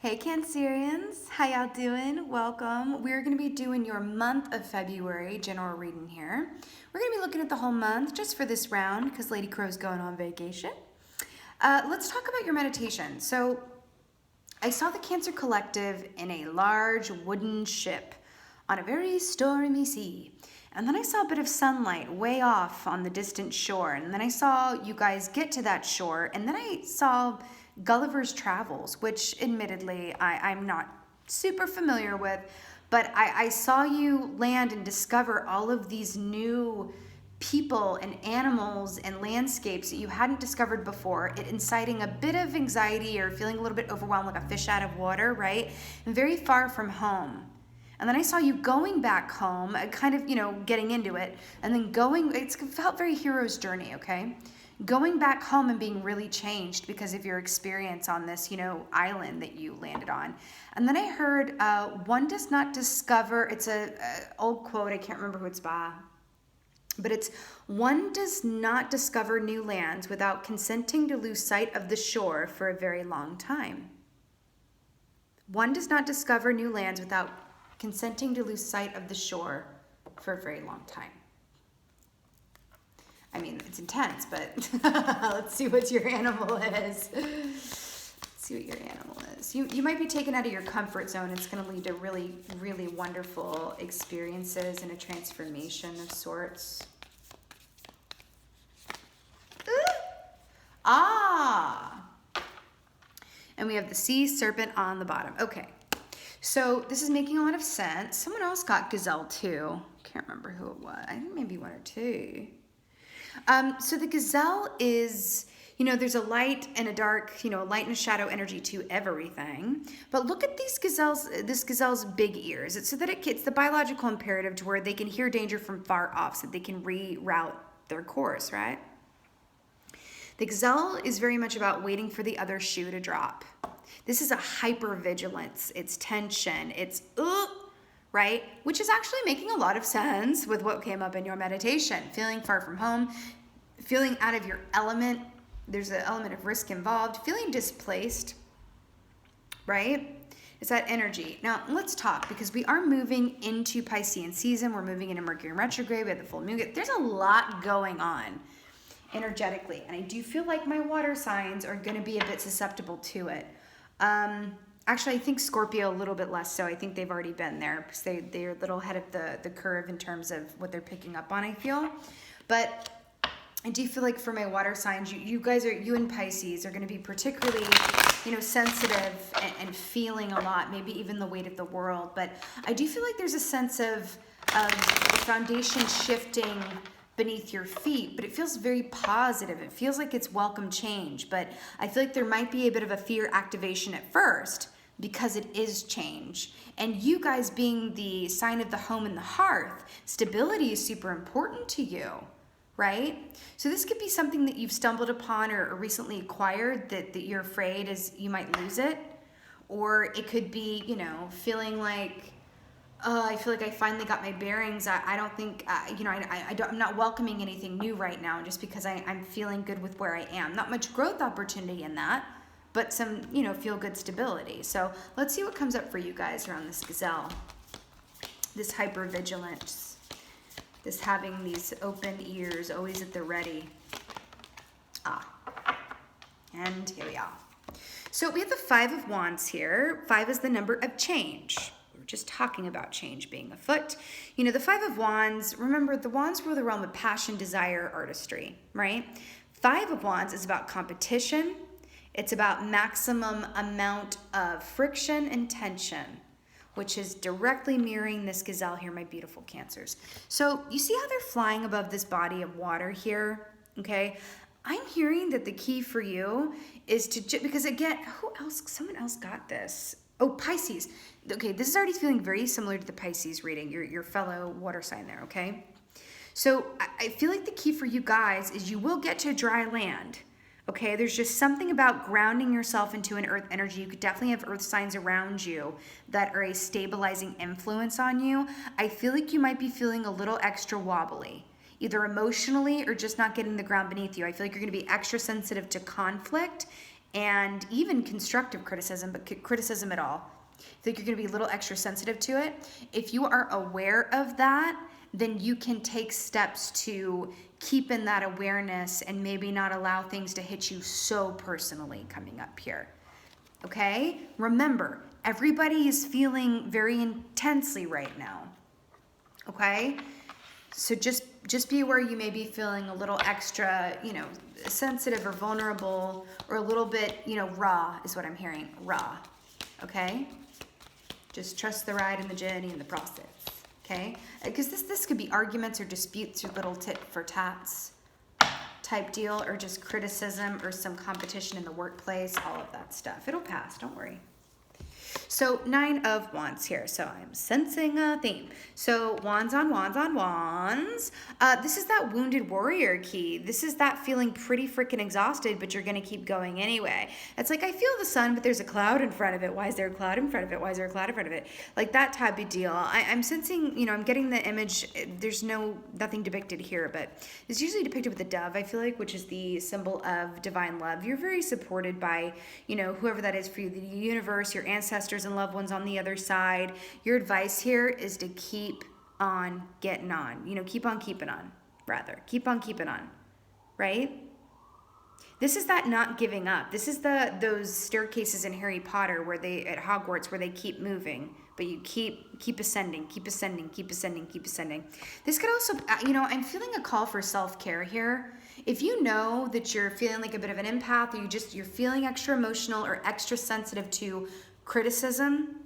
Hey Cancerians, how y'all doing? Welcome. We're going to be doing your month of February general reading here. We're going to be looking at the whole month just for this round because Lady Crow's going on vacation. Let's talk about your meditation. So I saw the Cancer Collective in a large wooden ship on a very stormy sea. And then I saw a bit of sunlight way off on the distant shore. And then I saw you guys get to that shore. And then I saw Gulliver's Travels, which admittedly I'm not super familiar with. But I saw you land and discover all of these new people and animals and landscapes that you hadn't discovered before, it inciting a bit of anxiety or feeling a little bit overwhelmed like a fish out of water, right? And very far from home. And then I saw you going back home, kind of, getting into it, and then it felt very hero's journey, okay? Going back home and being really changed because of your experience on this, island that you landed on. And then I heard, one does not discover, it's a old quote, I can't remember who it's by, but it's, one does not discover new lands without consenting to lose sight of the shore for a very long time. One does not discover new lands without consenting to lose sight of the shore for a very long time. I mean, it's intense, but let's see what your animal is. Let's see what your animal is. You might be taken out of your comfort zone. It's going to lead to really, really wonderful experiences and a transformation of sorts. And we have the sea serpent on the bottom. Okay. So this is making a lot of sense. Someone else got gazelle too. Can't remember who it was. I think maybe one or two. So the gazelle is, there's a light and a dark, a light and a shadow energy to everything. But look at this gazelle's big ears. It's so that it's the biological imperative to where they can hear danger from far off so that they can reroute their course, right? The gazelle is very much about waiting for the other shoe to drop. This is a hypervigilance. It's tension. It's right? Which is actually making a lot of sense with what came up in your meditation. Feeling far from home, feeling out of your element. There's an element of risk involved. Feeling displaced, right? It's that energy. Now, let's talk because we are moving into Piscean season. We're moving into Mercury retrograde. We have the full moon. There's a lot going on energetically. And I do feel like my water signs are going to be a bit susceptible to it. Actually, I think Scorpio a little bit less so. I think they've already been there because they're a little ahead of the curve in terms of what they're picking up on, I feel. But I do feel like for my water signs, you and Pisces are going to be particularly, sensitive and feeling a lot, maybe even the weight of the world. But I do feel like there's a sense of the foundation shifting beneath your feet, but it feels very positive. It feels like it's welcome change, but I feel like there might be a bit of a fear activation at first because it is change. And you guys being the sign of the home and the hearth, stability is super important to you, right? So this could be something that you've stumbled upon or recently acquired that you're afraid you might lose it. Or it could be, feeling like, I feel like I finally got my bearings. I don't think, I'm not welcoming anything new right now just because I'm feeling good with where I am. Not much growth opportunity in that, but some, feel good stability. So let's see what comes up for you guys around this gazelle. This hypervigilance, this having these open ears, always at the ready. And here we are. So we have the 5 of Wands here. 5 is the number of change. We're just talking about change being afoot. The 5 of Wands, remember the Wands rule the realm of passion, desire, artistry, right? 5 of Wands is about competition. It's about maximum amount of friction and tension, which is directly mirroring this gazelle here, my beautiful Cancers. So you see how they're flying above this body of water here, okay? I'm hearing that the key for you is to, because again, someone else got this. Oh, Pisces. Okay, this is already feeling very similar to the Pisces reading, your fellow water sign there, okay? So I feel like the key for you guys is you will get to dry land, okay? There's just something about grounding yourself into an earth energy. You could definitely have earth signs around you that are a stabilizing influence on you. I feel like you might be feeling a little extra wobbly, either emotionally or just not getting the ground beneath you. I feel like you're going to be extra sensitive to conflict and even constructive criticism, but criticism at all. I think you're going to be a little extra sensitive to it. If you are aware of that, then you can take steps to keep in that awareness and maybe not allow things to hit you so personally coming up here. Okay? Remember, everybody is feeling very intensely right now. Okay? So just be aware you may be feeling a little extra, sensitive or vulnerable, or a little bit, raw is what I'm hearing. Raw. Okay? Just trust the ride and the journey and the process. Okay? Because this could be arguments or disputes or little tit for tats type deal, or just criticism or some competition in the workplace, all of that stuff. It'll pass, don't worry. So 9 of Wands here. So I'm sensing a theme. So wands on wands on wands. This is that wounded warrior key. This is that feeling pretty freaking exhausted, but you're going to keep going anyway. It's like, I feel the sun, but there's a cloud in front of it. Why is there a cloud in front of it? Why is there a cloud in front of it? Like that type of deal. I'm sensing, I'm getting the image. There's nothing depicted here, but it's usually depicted with a dove, I feel like, which is the symbol of divine love. You're very supported by, whoever that is for you, the universe, your ancestors and loved ones on the other side. Your advice here is to keep on getting on. Keep on keeping on, rather. Keep on keeping on, right? This is that not giving up. This is those staircases in Harry Potter at Hogwarts where they keep moving, but you keep ascending, keep ascending, keep ascending, keep ascending. This could also, I'm feeling a call for self-care here. If you know that you're feeling like a bit of an empath, or you're feeling extra emotional or extra sensitive to criticism,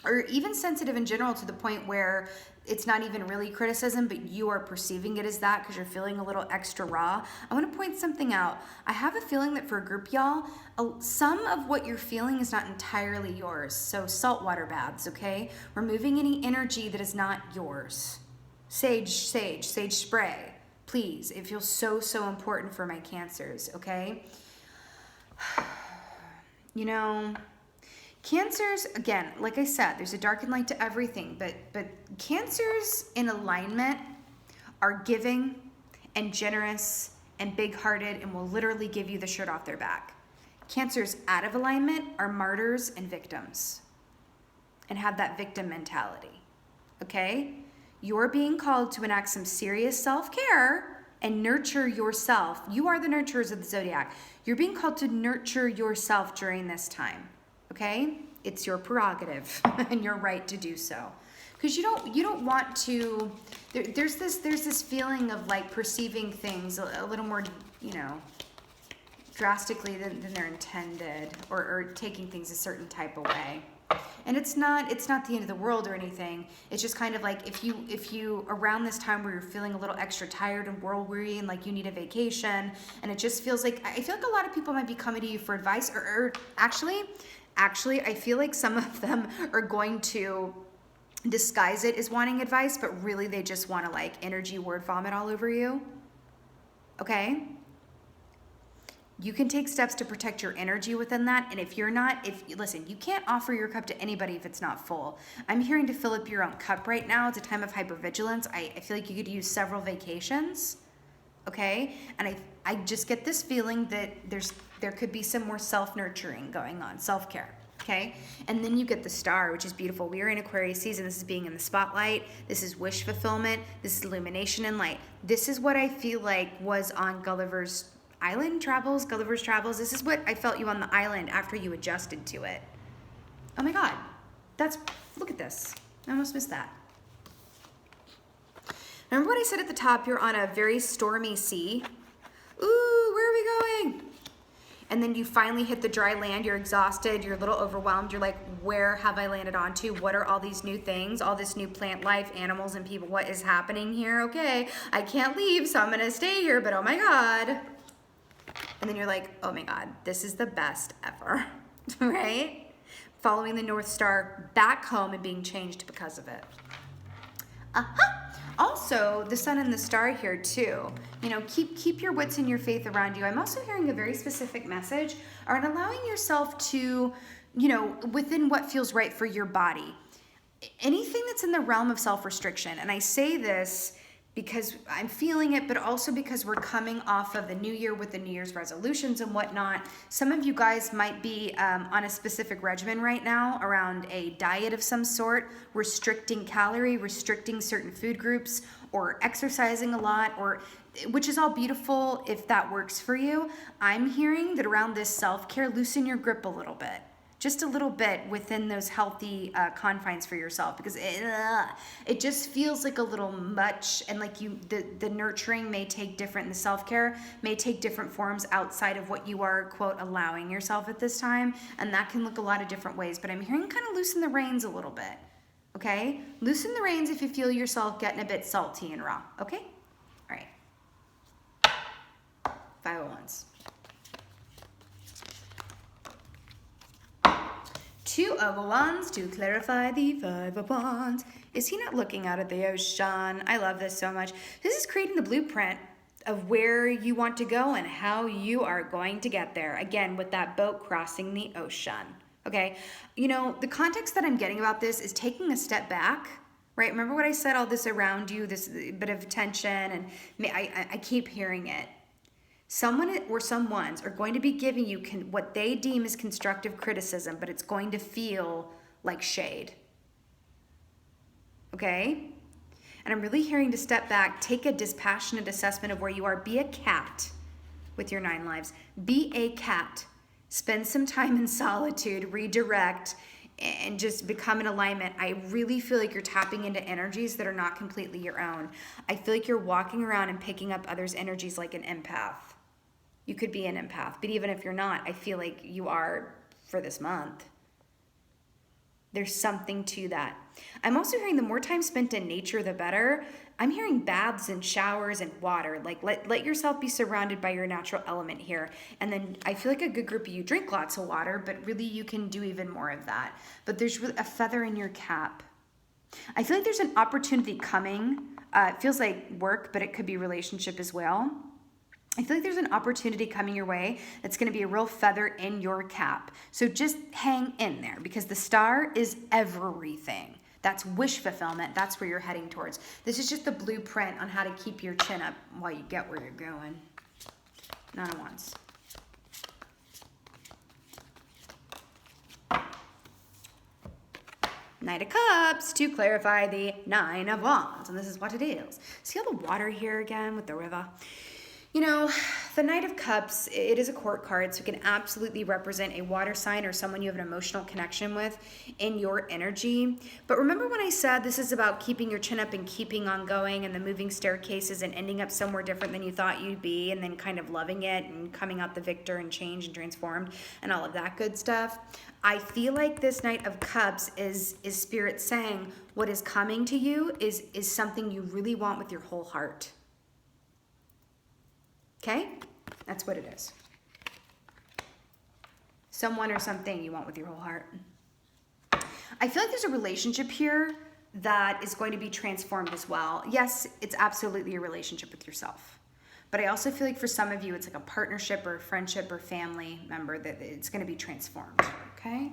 or even sensitive in general to the point where it's not even really criticism, but you are perceiving it as that because you're feeling a little extra raw, I want to point something out. I have a feeling that for a group, y'all, some of what you're feeling is not entirely yours. So saltwater baths, okay? Removing any energy that is not yours. Sage spray, please. It feels so important for my Cancers, okay? Cancers, again, like I said, there's a dark and light to everything, but Cancers in alignment are giving and generous and big-hearted and will literally give you the shirt off their back. Cancers out of alignment are martyrs and victims and have that victim mentality, okay? You're being called to enact some serious self-care and nurture yourself. You are the nurturers of the zodiac. You're being called to nurture yourself during this time. Okay? It's your prerogative and your right to do so. Because you don't want to, there's this feeling of like perceiving things a little more, drastically than they're intended, or taking things a certain type of way. And it's not the end of the world or anything. It's just kind of like if you around this time where you're feeling a little extra tired and world weary and like you need a vacation, and it just feels like, I feel like a lot of people might be coming to you for advice, or actually, I feel like some of them are going to disguise it as wanting advice, but really they just want to like energy word vomit all over you. Okay? You can take steps to protect your energy within that. And listen, you can't offer your cup to anybody if it's not full. I'm hearing to fill up your own cup right now. It's a time of hypervigilance. I feel like you could use several vacations. Okay? And I just get this feeling that there could be some more self-nurturing going on, self-care. Okay? And then you get the Star, which is beautiful. We are in Aquarius season. This is being in the spotlight. This is wish fulfillment. This is illumination and light. This is what I feel like was on Gulliver's Travels. This is what I felt you on the island after you adjusted to it. Oh my God. Look at this. I almost missed that. Remember what I said at the top? You're on a very stormy sea. Ooh, where are we going? And then you finally hit the dry land. You're exhausted. You're a little overwhelmed. You're like, where have I landed onto? What are all these new things? All this new plant life, animals, and people. What is happening here? Okay, I can't leave, so I'm going to stay here, but oh my God. And then you're like, oh my God, this is the best ever, right? Following the North Star back home and being changed because of it. Also, the sun and the star here too. Keep your wits and your faith around you. I'm also hearing a very specific message around allowing yourself to, within what feels right for your body. Anything that's in the realm of self-restriction. And I say this because I'm feeling it, but also because we're coming off of the new year with the New Year's resolutions and whatnot. Some of you guys might be on a specific regimen right now around a diet of some sort, restricting calorie, restricting certain food groups, or exercising a lot, or which is all beautiful if that works for you. I'm hearing that around this self-care, loosen your grip a little bit. Just a little bit within those healthy confines for yourself, because it just feels like a little much, and like the nurturing may take different, and the self-care may take different forms outside of what you are, quote, allowing yourself at this time, and that can look a lot of different ways. But I'm hearing kind of loosen the reins a little bit, okay? Loosen the reins if you feel yourself getting a bit salty and raw, okay? All right. 5 of Wands. 2 of Wands to clarify the 5 of Wands. Is he not looking out at the ocean? I love this so much. This is creating the blueprint of where you want to go and how you are going to get there. Again, with that boat crossing the ocean. Okay, you know, the context that I'm getting about this is taking a step back, right? Remember what I said, all this around you, this bit of tension, and I keep hearing it. Someone or someones are going to be giving you what they deem as constructive criticism, but it's going to feel like shade. Okay? And I'm really hearing to step back, take a dispassionate assessment of where you are. Be a cat with your 9 lives. Be a cat. Spend some time in solitude, redirect, and just become in alignment. I really feel like you're tapping into energies that are not completely your own. I feel like you're walking around and picking up others' energies like an empath. You could be an empath, but even if you're not, I feel like you are for this month. There's something to that. I'm also hearing the more time spent in nature, the better. I'm hearing baths and showers and water. Like let yourself be surrounded by your natural element here. And then I feel like a good group of you drink lots of water, but really you can do even more of that. But there's really a feather in your cap. I feel like there's an opportunity coming. It feels like work, but it could be relationship as well. I feel like there's an opportunity coming your way that's going to be a real feather in your cap. So just hang in there, because the star is everything. That's wish fulfillment. That's where you're heading towards. This is just the blueprint on how to keep your chin up while you get where you're going. 9 of Wands. Knight of Cups to clarify the 9 of Wands. And this is what it is. See all the water here again with the river? You know, the Knight of Cups, it is a court card, so it can absolutely represent a water sign or someone you have an emotional connection with in your energy. But remember when I said this is about keeping your chin up and keeping on going, and the moving staircases and ending up somewhere different than you thought you'd be, and then kind of loving it and coming out the victor and changed and transformed and all of that good stuff? I feel like this Knight of Cups is Spirit saying what is coming to you is something you really want with your whole heart. Okay? That's what it is. Someone or something you want with your whole heart. I feel like there's a relationship here that is going to be transformed as well. Yes, it's absolutely a relationship with yourself. But I also feel like for some of you, it's like a partnership or a friendship or family member that it's going to be transformed. Okay?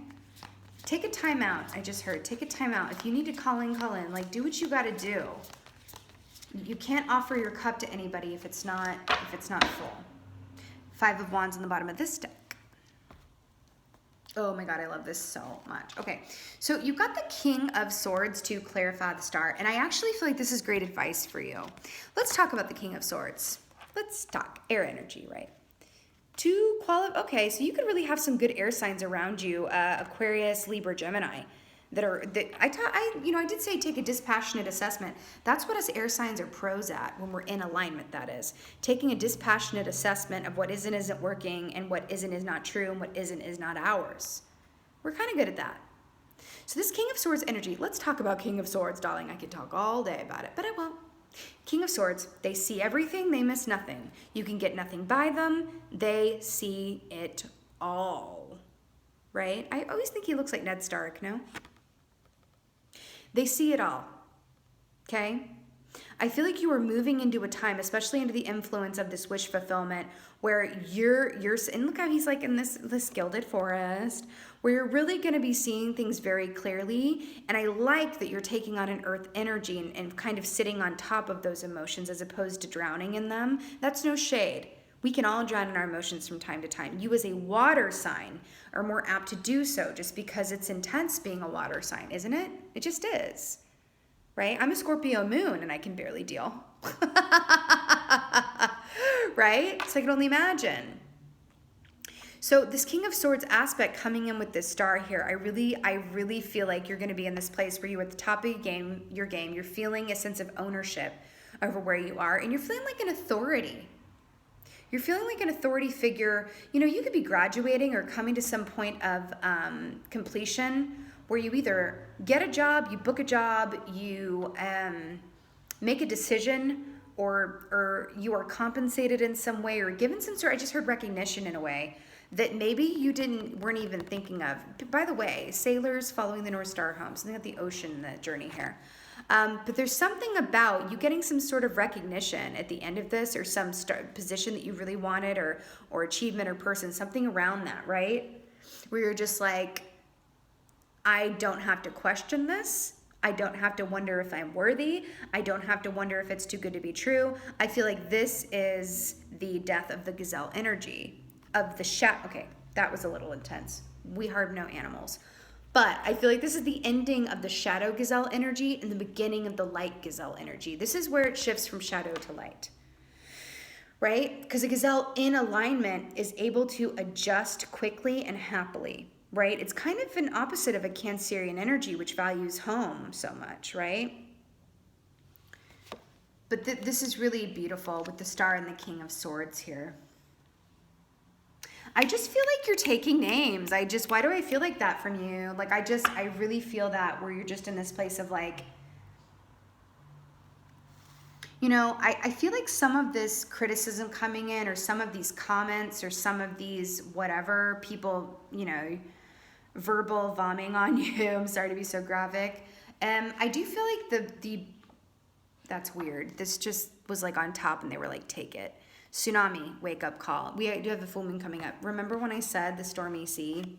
Take a time out. I just heard. Take a time out. If you need to call in, call in. Like, do what you got to do. You can't offer your cup to anybody if it's not full. 5 of Wands on the bottom of this deck. Oh my God, I love this so much. Okay, so you've got the King of Swords to clarify the star, and I actually feel like this is great advice for you. Let's talk about the King of Swords. Let's talk air energy, right? Okay, so you could really have some good air signs around you, Aquarius, Libra, Gemini. I did say take a dispassionate assessment. That's what us air signs are pros at when we're in alignment, that is. Taking a dispassionate assessment of what is and isn't working, and what is and is not true, and what is not ours. We're kind of good at that. So this King of Swords energy, let's talk about King of Swords, darling. I could talk all day about it, but I won't. King of Swords, they see everything, they miss nothing. You can get nothing by them, they see it all. Right? I always think he looks like Ned Stark, no? They see it all, okay? I feel like you are moving into a time, especially into the influence of this wish fulfillment, where you're and look how he's like in this gilded forest, where you're really going to be seeing things very clearly. And I like that you're taking on an earth energy and kind of sitting on top of those emotions as opposed to drowning in them. That's no shade. We can all drown in our emotions from time to time. You as a water sign are more apt to do so just because it's intense being a water sign, isn't it? It just is. Right? I'm a Scorpio moon and I can barely deal. Right? So I can only imagine. So this King of Swords aspect coming in with this star here, I really feel like you're going to be in this place where you're at the top of your game. You're feeling a sense of ownership over where you are, and you're feeling like an authority. You're feeling like an authority figure. You know, you could be graduating or coming to some point of completion where you either get a job, you book a job, you make a decision, or you are compensated in some way or given some sort, I just heard recognition in a way that maybe you weren't even thinking of. By the way, sailors following the North Star home, something at the ocean, the journey here. But there's something about you getting some sort of recognition at the end of this, or some position that you really wanted, or achievement or person, something around that, right? Where you're just like, I don't have to question this. I don't have to wonder if I'm worthy. I don't have to wonder if it's too good to be true. I feel like this is the death of the gazelle energy, of the shadow. Okay, that was a little intense. We harm no animals. But I feel like this is the ending of the shadow gazelle energy and the beginning of the light gazelle energy. This is where it shifts from shadow to light, right? Because a gazelle in alignment is able to adjust quickly and happily, right? It's kind of an opposite of a Cancerian energy, which values home so much, right? But this is really beautiful with the star and the King of Swords here. I just feel like you're taking names. Why do I feel like that from you? Like, I really feel that where you're just in this place of like, you know, I feel like some of this criticism coming in, or some of these comments, or some of these whatever people, you know, verbal vomiting on you. I'm sorry to be so graphic. I do feel like that's weird. This just was like on top and they were like, take it. Tsunami, wake up call. We do have the full moon coming up. Remember when I said the stormy sea?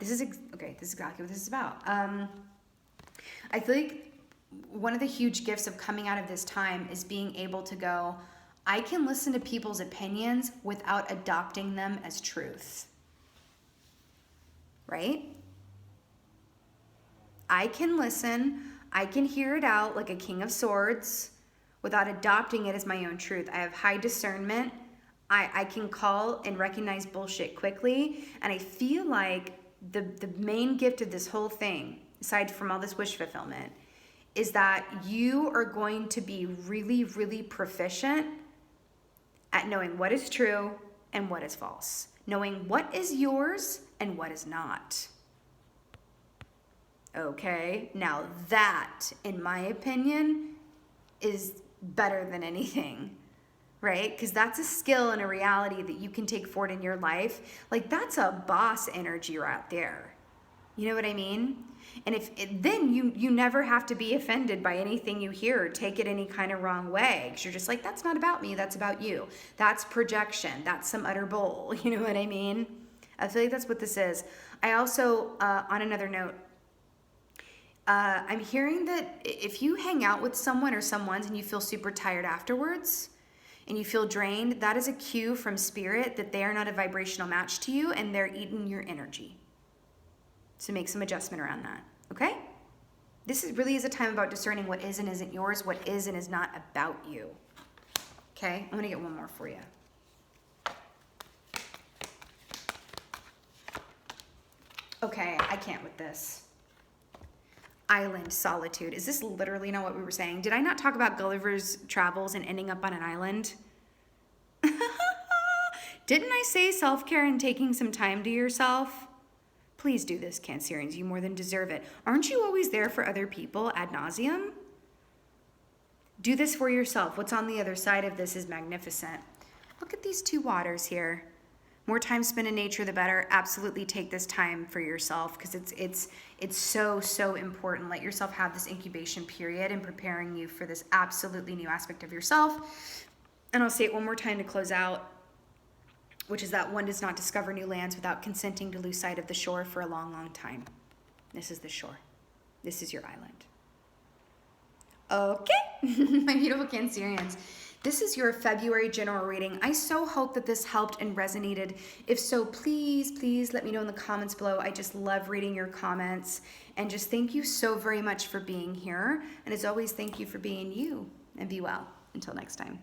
This is exactly what this is about. I feel like one of the huge gifts of coming out of this time is being able to go, I can listen to people's opinions without adopting them as truth. Right? I can listen, I can hear it out like a King of Swords without adopting it as my own truth. I have high discernment. I can call and recognize bullshit quickly. And I feel like the main gift of this whole thing, aside from all this wish fulfillment, is that you are going to be really, really proficient at knowing what is true and what is false. Knowing what is yours and what is not. Okay, now that, in my opinion, is better than anything, right? Because that's a skill and a reality that you can take forward in your life. Like, that's a boss energy right there. You know what I mean? And then you never have to be offended by anything you hear or take it any kind of wrong way. Because you're just like, that's not about me, that's about you. That's projection, that's some utter bull. You know what I mean? I feel like that's what this is. I also, on another note, I'm hearing that if you hang out with someone or someone's and you feel super tired afterwards and you feel drained, that is a cue from spirit that they are not a vibrational match to you and they're eating your energy. So make some adjustment around that, okay? This really is a time about discerning what is and isn't yours, what is and is not about you. Okay, I'm gonna get one more for you. Okay, I can't with this. Island solitude. Is this literally not what we were saying? Did I not talk about Gulliver's travels and ending up on an island? Didn't I say self-care and taking some time to yourself? Please do this, Cancerians. You more than deserve it. Aren't you always there for other people ad nauseum? Do this for yourself. What's on the other side of this is magnificent. Look at these two waters here. More time spent in nature, the better. Absolutely take this time for yourself because it's so important. Let yourself have this incubation period and preparing you for this absolutely new aspect of yourself. And I'll say it one more time to close out, which is that one does not discover new lands without consenting to lose sight of the shore for a long, long time. This is the shore. This is your island. Okay, my beautiful Cancerians. This is your February general reading. I so hope that this helped and resonated. If so, please let me know in the comments below. I just love reading your comments. And just thank you so very much for being here. And as always, thank you for being you. And be well. Until next time.